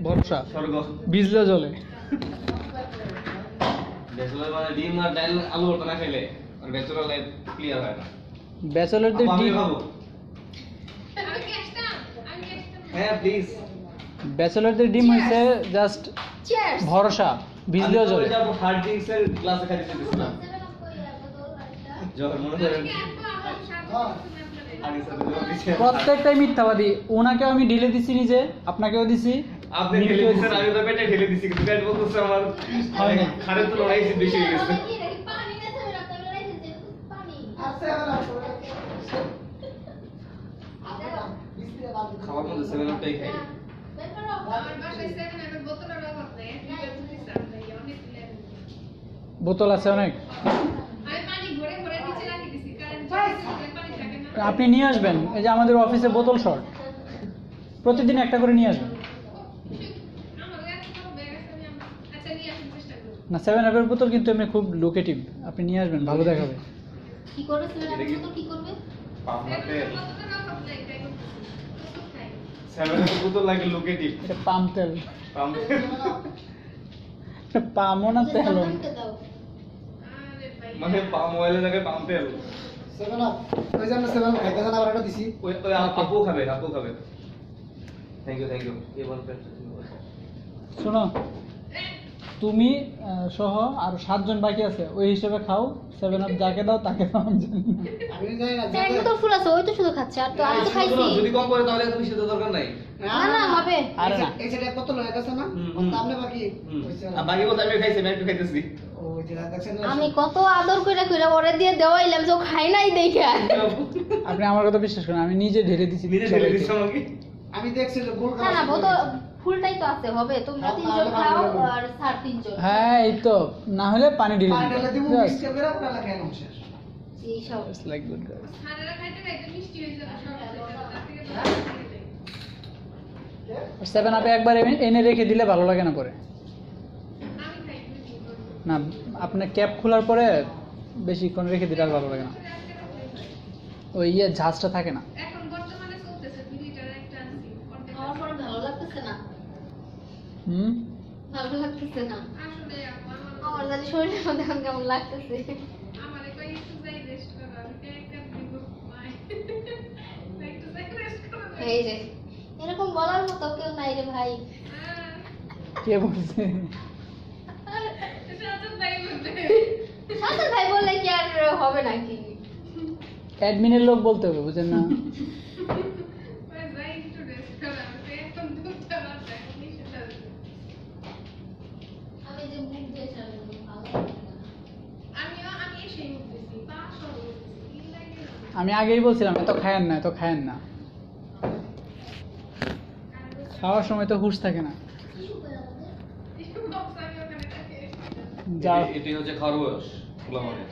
ভরসা ভিজলে জলে ব্যাচেলর মানে ডিম আর ডাল আলু ভর্তা না খেলে আর ব্যাচেলর লাইফ ক্লিয়ার হয় না। ব্যাচেলরদের ডিম খাবো হ্যাঁ প্লিজ। ব্যাচেলরদের ডিম হইছে জাস্ট ভরসা ভিজলেও জলে। যাব হার্ড ড্রিঙ্কস এর গ্লাসে খাইতে দিছিলাম যখন মনে করেন প্রত্যেকটাই মিথ্যাবাদী। ওনাকেও আমি ঢেলে দিছি নিজে, আপনাকেও দিছি। আপনি ঢেলে দিছেন, আমি তো পেটে ঢেলে দিছি, কিন্তু পেট বলতেছে আমার হয় না। খারে তো লড়াই বেশি হয়ে গেছে। খাওয়ার মধ্যে 7 আপটাই খাই। বোতল আছে অনেক, আপনি নিয়ে আসবেন। এই যে আমাদের অফিসে বোতল শর্ট, প্রতিদিন একটা করে নিয়ে আসবেন। না 7 আপের বোতল কিন্তু এমনি খুব লোকেটিভ, আপনি নিয়ে আসবেন, ভালো দেখাবে। কি করবে 7 আপের বোতল কি করবে? পামনাতে 7 আপের বোতল লাগে লোকেটিভ। এটা পাম তেল, পাম এটা পামও না তেল, মানে পাম অয়েলের জায়গায় পাম তেল। 7 আপ ওই যে আমরা 7 আপ খাইতে খানা আরেকটা দিছি। ওই আপু খাবে, আপু খাবে। থ্যাংক ইউ এবার শোনো তুমি সহ আর 7 জন বাকি আছে, ওই হিসেবে খাও। 7 আপ যাকে দাও তাকে দাও, আমি জানি না। আমি জানি না এক বোতল ফুল আছে, ওই তো শুধু খাচ্ছে, আর তো আমি তো খাইছি। যদি কম করে তাহলে এত বেশি তো দরকার নাই। না না হবে। আরে না, এই সেটা এক বোতল হয়ে গেছে না, আপনি বাকি হইছে আর বাকি বলতে আমি খাইছি, আমি একটু খাইতেছি। ওই যে দেখছেন আমি কত আদর কইরা কইরা ওরে দিয়ে দেওয়াইলাম যে ও খাই নাই দেখে। আপনি আমার কথা বিশ্বাস করেন, আমি নিজে ঢেলে দিছি নিজে ঢেলে দিছ আমাকে। আমি দেখছি যে গোল না না বোতল ফুলটাই তো আছে, হবে তোমরা 3 জন খাও আর স্যার 3 জন। হ্যাঁ এই তো, না হলে পানি ঢেলে পানি ঢেলে দিব, দিই। মিক্স করে আপনারা লাগাই নাও শেষ। এই সব It's like good guys. আর 7 আপে একবার এনে রেখে দিলে ভালো লাগে না পরে। না আপনি ক্যাপ খোলার পরে বেশিক্ষণ রেখে দিলে আর ভালো লাগে না, ওই ঝাঁজটা থাকে না। আমার পরে ভালো লাগতেছে না, ভালো লাগতেছে না। আমার জানি শরীরের মধ্যে এখন কেমন লাগতেছে। এই যে এরকম বলার মতো কেউ নাই রে ভাই। কে বলছে? সাথে ভাই বললে কি আর হবে নাকি? অ্যাডমিনের লোক বলতে হবে, বুঝেন না? আমি যে মুখ দিয়ে সামনে ভালো আমি আগেই বলছিলাম এত খায়েন না, এত খায়েন না। খাওয়ার সময় তো হুঁশ থাকে না। যা এটি হচ্ছে খাওয়ার বয়স, খোলা মানে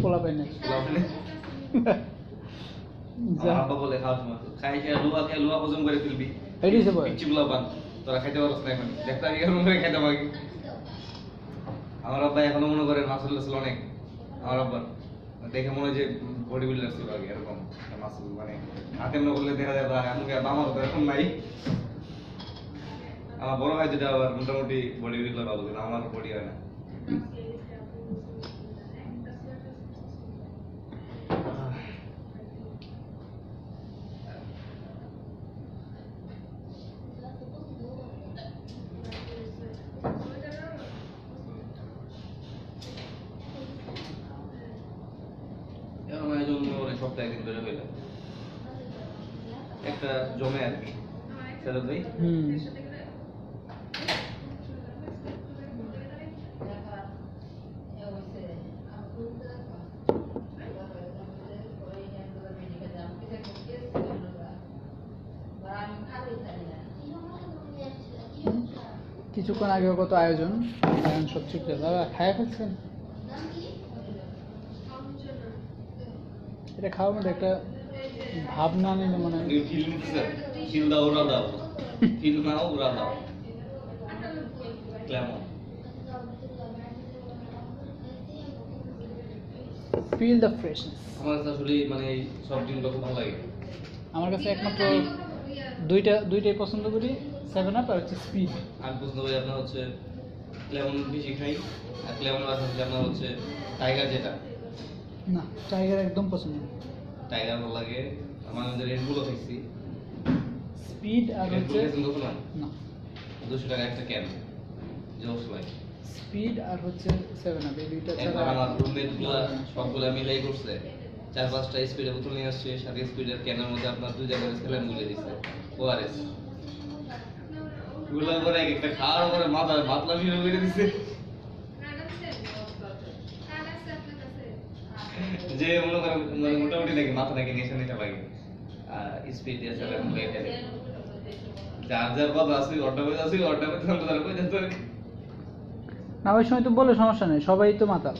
পোলা পাই না। খোলা মানে যা আব্বা বলে খাওয়ার সময় খাই খেয়ে লুয়া হজম করে ফেলবি, এটাই সে বয়। পিচ্ছি গুলা পান তোরা খাইতে পারছ না এখন। দেখতে আমি কেমন করে খাইতে পারি। আমার আব্বা এখনো মনে করে মাসুল আসলে অনেক, আমার আব্বার দেখে মনে হয় যে বডি বিল্ডার ছিল আগে, এরকম মাসুল মানে হাতে না করলে দেখা যায় আমাকে আমার তো এখন নাই। আমার বড় ভাই যেটা আবার মোটামুটি বডি বিল্ডার ভালো, কিন্তু আমার বডি হয় না। এরকম আয়োজন অনেক সপ্তাহে একদিন করে হইলে একটা জমে আর কি। সেটা ভাই কিছুক্ষণ আগে কত আয়োজন, সব ঠিক আছে। দাদা খায় ফেলছেন, এটা খাওয়ার মধ্যে একটা ভাবনা নিলে মনে হয়। ফিল নিতেছে, ফিল দাও ওরা দাও, ফিল নাও ওরা দাও। কেমন ফিল দ্য ফ্রেশনেস। আমার কাছে আসলে মানে এই সব জিনিসগুলো খুব ভালো লাগে। আমার কাছে একমাত্র দুইটাই পছন্দ করি, 7 আপ আর হচ্ছে স্পিড। আমি পছন্দ করি আপনার হচ্ছে লেমন বেশি খাই, আর লেমনের বাসা হচ্ছে আপনার হচ্ছে টাইগার, যেটা না, টাইগার একদম পছন্দ না। টাইগার ভালো লাগে। আমার মধ্যে রেডগুলো খাইছি, স্পিড আর হচ্ছে রেডগুলো খাইছেন কখনো? না, 200 টাকা একটা ক্যান, জোস ভাই। স্পিড আর হচ্ছে 7 আপ, এই দুইটা একবার ছাড়া আমার রুমমেটগুলো সবগুলা মিলাই করছে, 4-5টা স্পিডের বোতল নিয়ে আসছে, সাথে স্পিডের ক্যানের মধ্যে আপনার 2 জায়গায় স্যালাইন গুলে দিছে, ওআরএস গুলা করে এক একটা খাওয়ার পরে মাথা মাতলা শুরু করে দিছে, যে মনে করেন মানে মোটামুটি নাকি মাথা নাকি নেশা নেশা লাগে। স্পিড দিয়ে স্যালাইন গুলে খেলে যার যার কথা আছে, অর্ডার করে আছে, অর্ডার করে আমরা তার কই যাচ্ছে না, ওই সময় তো বলে সমস্যা নেই, সবাই তো মাতাল।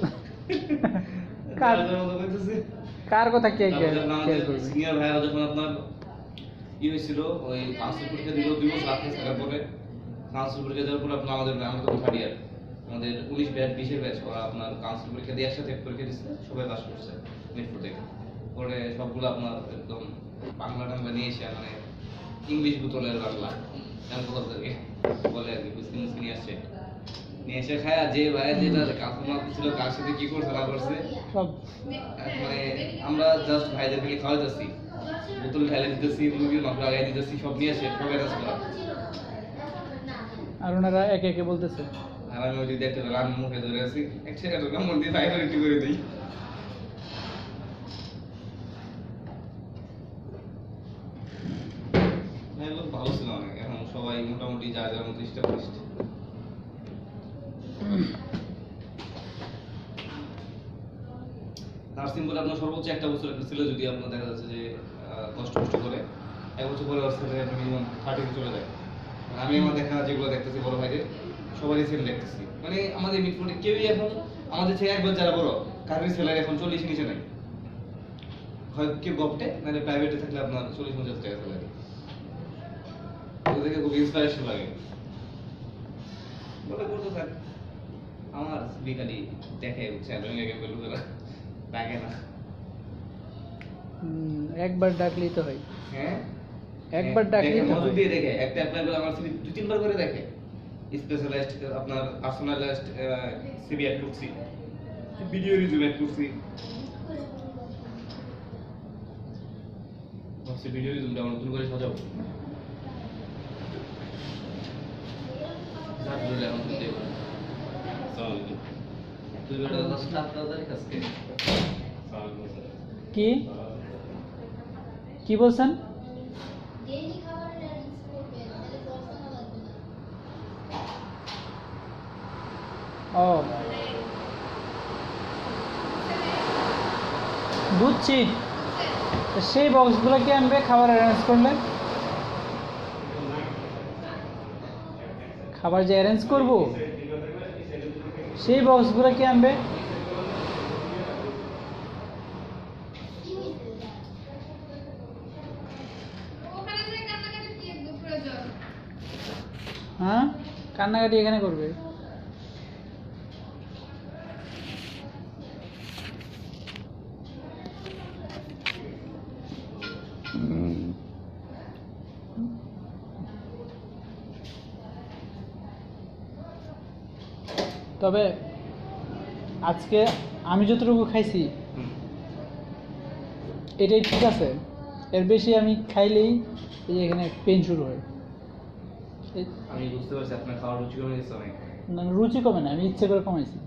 কার যার যার মতো কইতেছে। কার কথা কে কে তারপর যখন আমাদের কেয়ার করবে? সিনিয়র ভাইরা যখন আপনার হয়েছিল, ওই কাউন্সিল পরীক্ষা দিল 2 বছর আগে থাকার পরে, কাউন্সিল পরীক্ষা দেওয়ার পরে আপনার আমাদের তো থার্ড ইয়ার, আমাদের 19 ব্যাচ 20 ব্যাচ, ওরা আপনার কাউন্সিল পরীক্ষা দিয়ে একসাথে পরীক্ষা দিচ্ছে, সবাই পাস করছে মিরপুর থেকে। পরে সবগুলো আপনার একদম বাংলা টাংলা নিয়ে এসে মানে ইংলিশ বোতলের বাংলা থেকে বলে আর কি, বুঝতে নিয়ে আসছে, নিয়ে এসে খায়, আর যে ভাই যেটা কাস্টমার ছিল কার সাথে কি করছে না করছে সব মানে আমরা জাস্ট ভাইদের খালি খাওয়াইতেছি, বোতল ঢালে দিতেছি, মুরগির মাংস লাগাই দিতেছি, সব নিয়ে আসে সবাই কাজ করা। আর ওনারা একে একে বলতেছে। আর আমি ওই দেখতে পেলাম, আমি মুখে ধরে আছি, এক সেকেন্ড কামড় দিয়ে ফাইবার একটু করে দিই। ভালো ছিল অনেক, এখন সবাই মোটামুটি যার যার মতো স্টাবলিশড। নার্সিং বলে আপনার সর্বোচ্চ 1 বছর একটা ছিল, যদি আপনার দেখা যাচ্ছে যে কষ্ট করে 1 বছর পরে ওর স্যালারি আপনার মিনিমাম 30 চলে যায়। মানে আমি আমার দেখা যেগুলো দেখতেছি বড় ভাইদের সবারই সেল দেখতেছি, মানে আমাদের মিটফুটে কেউই এখন আমাদের থেকে একবার যারা বড় কারোর স্যালারি এখন 40 নিচে নাই, হয় কেউ গভটে নাহলে প্রাইভেটে থাকলে আপনার 40-50 টাকা স্যালারি। ওদের থেকে খুব ইন্সপিরেশন লাগে, বলে করতে থাক। আমার বিকালি দেখে উঠছে আমি আগে বলবো না লাগে না। একবার ডাকলেই তো হয়। হ্যাঁ একবার ডাকলেই তো মজুদ হয়। দিয়ে দেখে, একটা অ্যাপ্লাই করে আমার সিভি 2-3 বার করে দেখে, স্পেশালাইজড আপনার পার্সোনালাইজড সিভি অ্যাড করছি, ভিডিও রিভিউ অ্যাড করছি, ভাবছি ভিডিও রিভিউটা আমরা নতুন করে সাজাবো। যা বলে এখন তুই দেবো তুই বেটা 10 তাড়াতাড়ি কাজকে কি কি বলছেন? ডেইলি খাবারের অ্যারেঞ্জ করবে, তাহলে পড়াশোনা লাগবে না। ও বুঝছি, তো সেই বক্সগুলো কি আনবে খাবার অ্যারেঞ্জ করলে? খাবার যে অ্যারেঞ্জ করব সেই বক্সগুলো কি আনবে? হ্যাঁ, কান্নাকাটি এখানে করবে। তবে আজকে আমি যতটুকু খাইছি এটাই ঠিক আছে, এর বেশি আমি খাইলেই এই যে এখানে পেন শুরু হয়। আমি বুঝতে পারছি আপনার খাওয়ার রুচি কমে গেছে অনেক। না, রুচি কমে না, আমি ইচ্ছে করে কমাইছি।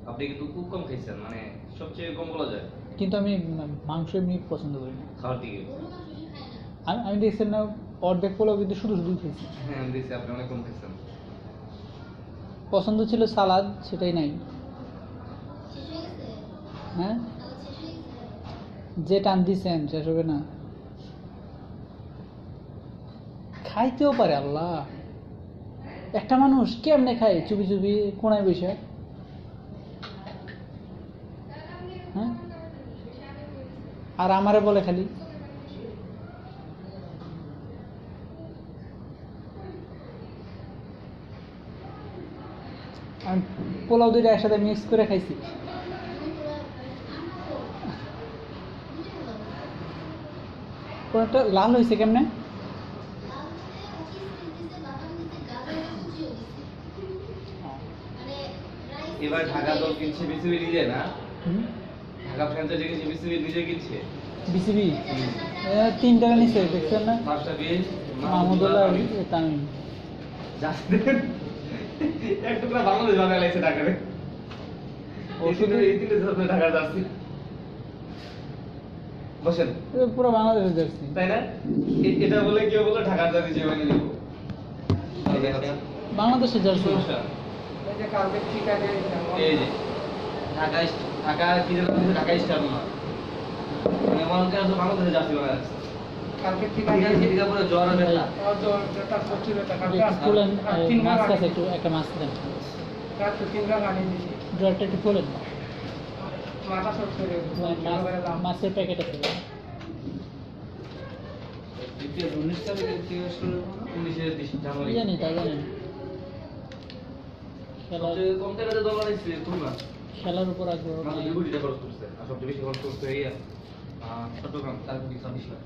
আপনি কিন্তু খুব কম খাইছেন, মানে সবচেয়ে কম বলা যায় কিন্তু আমি মাংস এমনি পছন্দ করি না। খাওয়ার দিকে। আমি দেখছি না, অর্ধেক পোলাও কিন্তু শুধু শুধু খেয়েছি। হ্যাঁ আমি দেখছি আপনি অনেক কম খাইছেন। পছন্দ ছিল সালাদ, সেটাই নাই। শেষ হয়ে গেছে? হ্যাঁ, তাহলে শেষ হয়ে গেছে? যে টান দিছেন শেষ হবে না। খাইতেও পারে আল্লাহ, একটা মানুষ কেমনে খায় চুপি চুপি কোনায় বসে? হ্যাঁ, আর আমারে বলে খালি আমি পোলাও দুইটা একসাথে মিক্স করে খাইছি। উপরটা লাল হয়েছে কেমনে? এবার ঢাকা দল কিনছে বিসিবি নিজে না, হুম, ঢাকা ফ্র্যাঞ্চাইজি কিনছে বিসিবি নিজে কিনছে। বিসিবি 3 টাকা নিচে দেখছেন না? পাঁচটা বিশ মাহমুদুল্লাহ তামিম এক টুকরা বাংলাদেশ বানায় লাগছে ঢাকারে। ওষুধে এই তিনটে ধরনের ঢাকার জার্সি। বসেন, এটা পুরো বাংলাদেশের জার্সি। তাই না? এটা বলে কেউ বলে ঢাকার জার্সি যে বানিয়ে নিব। বাংলাদেশের জার্সি। সমস্যা এই যে ঢাকা কি যেন বলছে, ঢাকা স্টার না, মানে ওয়ানকে তো বাংলাদেশের জার্সি বানায় রাখছে। ঠিক আছে, জ্বর আর ব্যথা। খুলেন, মাছ আছে একটু, একটা মাছ দেন। জ্বরটা একটু খোলেন। মাছের প্যাকেট আছে। 19 তারিখে কি শুরু হলো? 19 জানুয়ারি। জানি তা জানি। সবচেয়ে কম টাকাতে দল বানাইছে তোমরা। খেলার উপর আগ্রহ মাত্র নাই। 2 কোটি টাকা খরচ করছে, আর সবচেয়ে বেশি খরচ করছে চট্টগ্রাম 4.26 লাখ।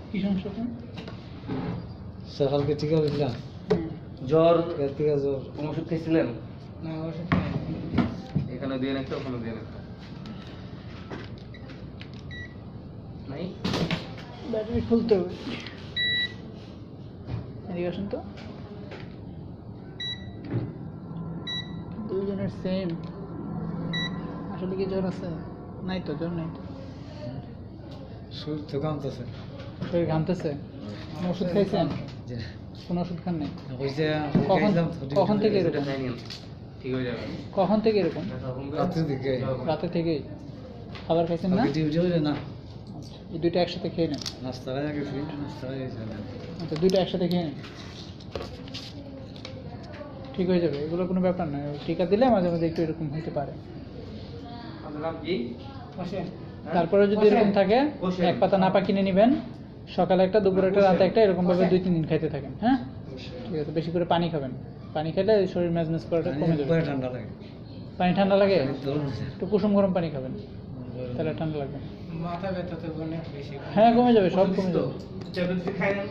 কি সমস্যা আপনার? সকালকে টিকা দিলাম, জ্বর টিকা জ্বর। কোন ওষুধ খাইছিলেন? না ওষুধ এখানে দিয়ে একটা, ওখানে দিয়ে একটা। নাই? ব্যাটারি খুলতে হবে। এদিকে আসুন তো। দুইজনের সেম। আসলে কি জ্বর আছে? নাই তো, জ্বর নাই তো। সুর তো কামতেছে। শরীর ঘামতেছে। কোনো ওষুধ খাইছেন? কোনো ওষুধ খান নাই? কখন থেকে এটা এরকম? খাই নিন, ঠিক হয়ে যাবে। কখন থেকে এরকম? রাতের দিকে। রাতে থেকেই? খাবার খাইছেন না? ডিউটি হইলে না, আচ্ছা, এই দুইটা একসাথে খেয়ে নেন। নাস্তা খাই গেছি, নাস্তা খাই গেছি। আচ্ছা, দুইটা একসাথে খেয়ে নেন, ঠিক হয়ে যাবে। এগুলো কোনো ব্যাপার নয়। টিকা দিলে মাঝে মাঝে একটু এরকম হতে পারে। আপনার নাম কি? তারপরে যদি এরকম থাকে, বসেন। এক পাতা নাপা কিনে নেবেন, সকালে একটা, দুপুরে একটা, রাতে একটা, এরকম ভাবে 2-3 দিন খাইতে থাকেন। হ্যাঁ, ঠিক আছে। বেশি করে পানি খাবেন। পানি খেলে শরীর ম্যাজমেজ করাটা কমে যাবে। ঠান্ডা লাগে, পানি ঠান্ডা লাগে, ধরুন একটু কুসুম গরম পানি খাবেন, তাহলে ঠান্ডা লাগবে। মাথা ব্যথা তো অনেক বেশি। হ্যাঁ, কমে যাবে, সব কমে যাবে। ট্যাবলেট খাই নেন,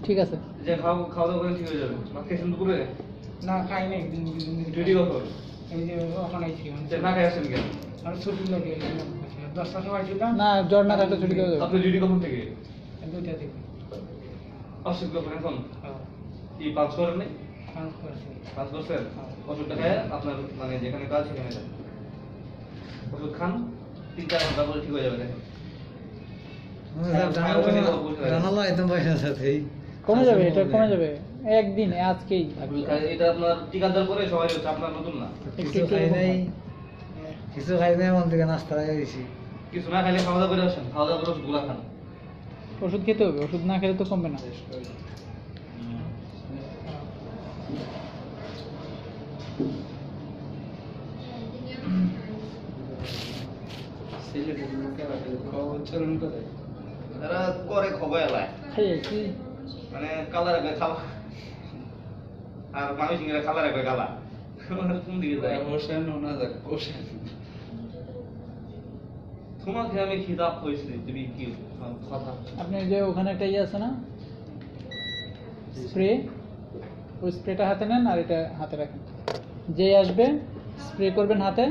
ঠিক আছে। যে খাওয়া দাওয়া করে ঠিক হয়ে যাবে। ভাত খাইছেন দুপুরে? না খাই নাই একদিন ডিউটি কখন? এই যে ওখানে ছিলাম না খাই আসেন কেন? আর ছুটি লাগে 10টার সময় ছিলাম না, জ্বর না থাকলে ছুটি দেওয়া যাবে। আপনি ডিউটি কখন থেকে? 2টা থেকে। অসুখ কখন এখন? হ্যাঁ, কি 5 করেন নাই? কাজ করছি। 5 করছেন? ওষুধটা খেয়ে আপনার মানে যেখানে কাজ সেখানে যান। ওষুধ খান, 3-4 ঘন্টা পরে ঠিক হয়ে যাবে। দেখেন জানালা একদম বাইরে সাথেই কমে যাবে, এটা কমে যাবে একদিন, আজকেই থাকবে। এটা আপনার টিকা দেওয়ার পরে সবাই হচ্ছে, আপনার নতুন না। কিছু খাই নাই, কিছু খাই নাই, মন থেকে নাস্তা খাই গেছি। কিছু না খাইলে খাওয়া দাওয়া করে আসেন, খাওয়া দাওয়া করে ওষুধগুলা খান। ওষুধ খেতে হবে, ওষুধ না খেলে তো কমবে না। এরা করে খবর এলায় খাইয়েছি। মানে কালার একবার খালা আর মানুষ ইংরেজি কালার একবার কালা কোন দিকে যায়? তোমাকে আমি খিতাব হয়েছি, তুমি কি কথা? আপনি যে ওখানে একটা ইয়ে আছে না, স্প্রে, ওই স্প্রেটা হাতে নেন আর এটা হাতে রাখেন। যে আসবে স্প্রে করবেন হাতে,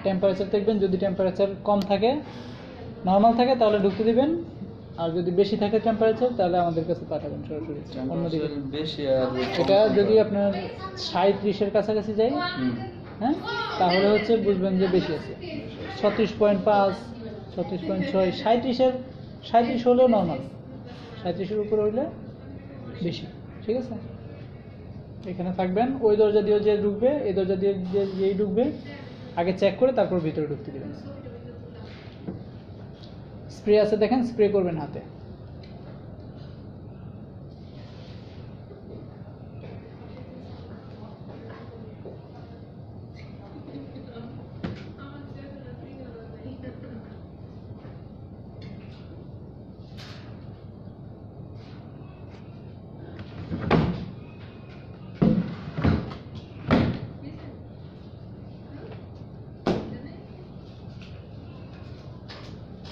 টেম্পারেচার দেখবেন, যদি টেম্পারেচার কম থাকে, নর্মাল থাকে, তাহলে ঢুকতে দিবেন, আর যদি বেশি থাকে টেম্পারেচার, তাহলে আমাদের কাছে পাঠাবেন সরাসরি অন্যদিকে। এটা যদি আপনার 37-এর কাছাকাছি যায়, হ্যাঁ, তাহলে হচ্ছে বুঝবেন যে বেশি আছে। 36.5, 36.6, 37 হলেও নর্মাল, 37-এর উপরে হইলে বেশি। ঠিক আছে, এখানে থাকবেন। ওই দরজা দিয়ে যে ঢুকবে, এই দরজা দিয়ে যেই ঢুকবে, আগে চেক করে তারপর ভিতরে ঢুকতে দিবেন। স্প্রে আছে দেখেন, স্প্রে করবেন হাতে।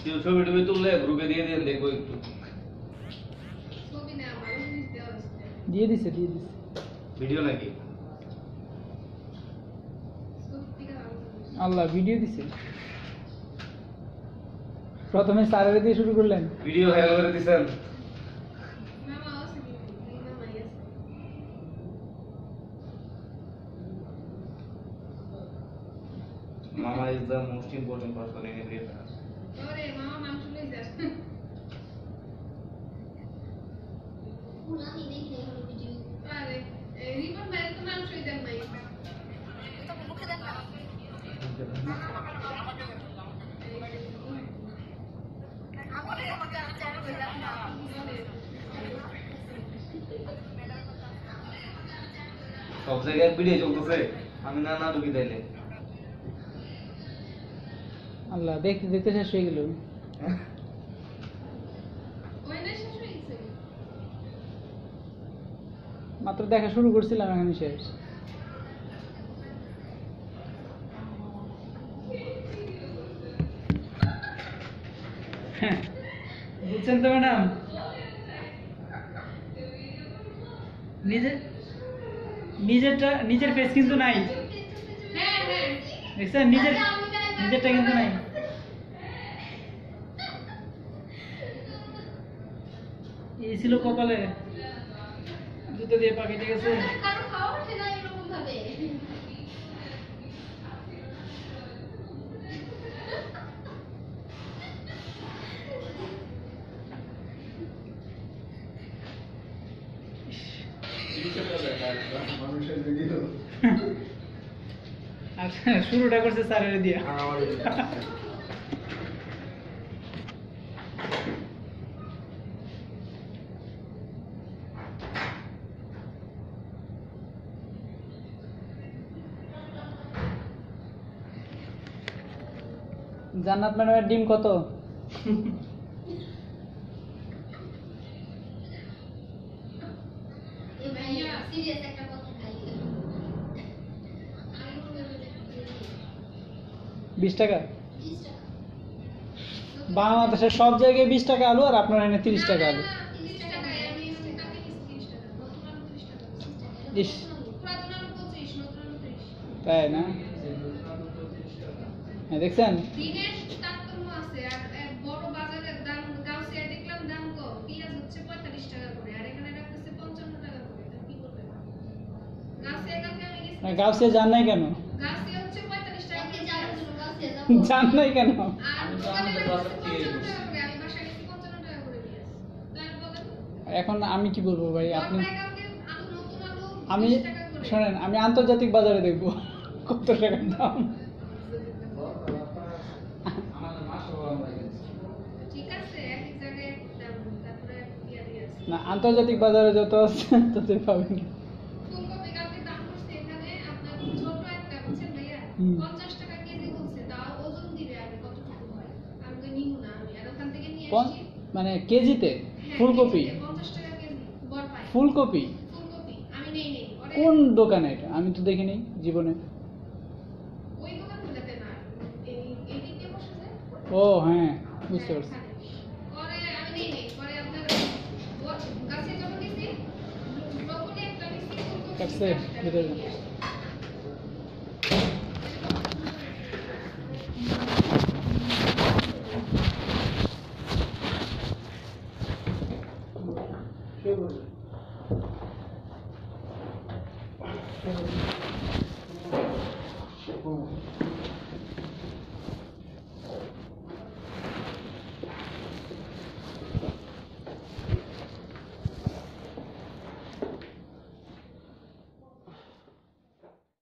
কেউ ছবি টবি তুললে গ্রুপে দিয়ে দিয়ে দেখবো একটু। দিয়ে দিছে ভিডিও নাকি? আল্লাহ ভিডিও দিছে। প্রথমে স্যারের দিয়ে শুরু করলেন। ভিডিও ভাইরাল করে দিছেন। Mama is the most important person in every family. সব জায়গায় ভিডিও চলতেছে, আমি না না ঢুকি তাইলে। আল্লাহ দেখতে দেখতে শেষ হয়ে গেল। মাত্র দেখা শুরু করছিলাম, এখন শেষ। বুঝছেন তো ম্যাডাম? নিজের ফেস কিন্তু নাই, দেখছেন? নিজেরটা কিন্তু নাই। এই ছিল কপালে, জুতো দিয়ে পা কেটে গেছে। মানুষের ভিডিও আচ্ছা, শুরুটা করছে স্যারের দিয়া। জান্নাত ম্যাডামের ডিম কত? $20। বাংলাদেশের সব জায়গায় 20 টাকা আলু, আর আপনার এখানে 30 টাকা আলু। ইস, তাই না? হ্যাঁ, দেখছেন? গাউসিয়া যান নাই কেন? যান নাই কেন? এখন আমি কি বলবো ভাই? আমি শোনেন, আমি আন্তর্জাতিক বাজারে দেখবো কত টাকা দাম। না, আন্তর্জাতিক বাজারে যত আছে তত পাবেন। মানে কেজিতে ফুলকপি? ফুলকপি কোন দোকানে এটা? আমি তো দেখিনি জীবনে। ও হ্যাঁ, বুঝতে পারছি। কাটছে ভিতরে। Sure.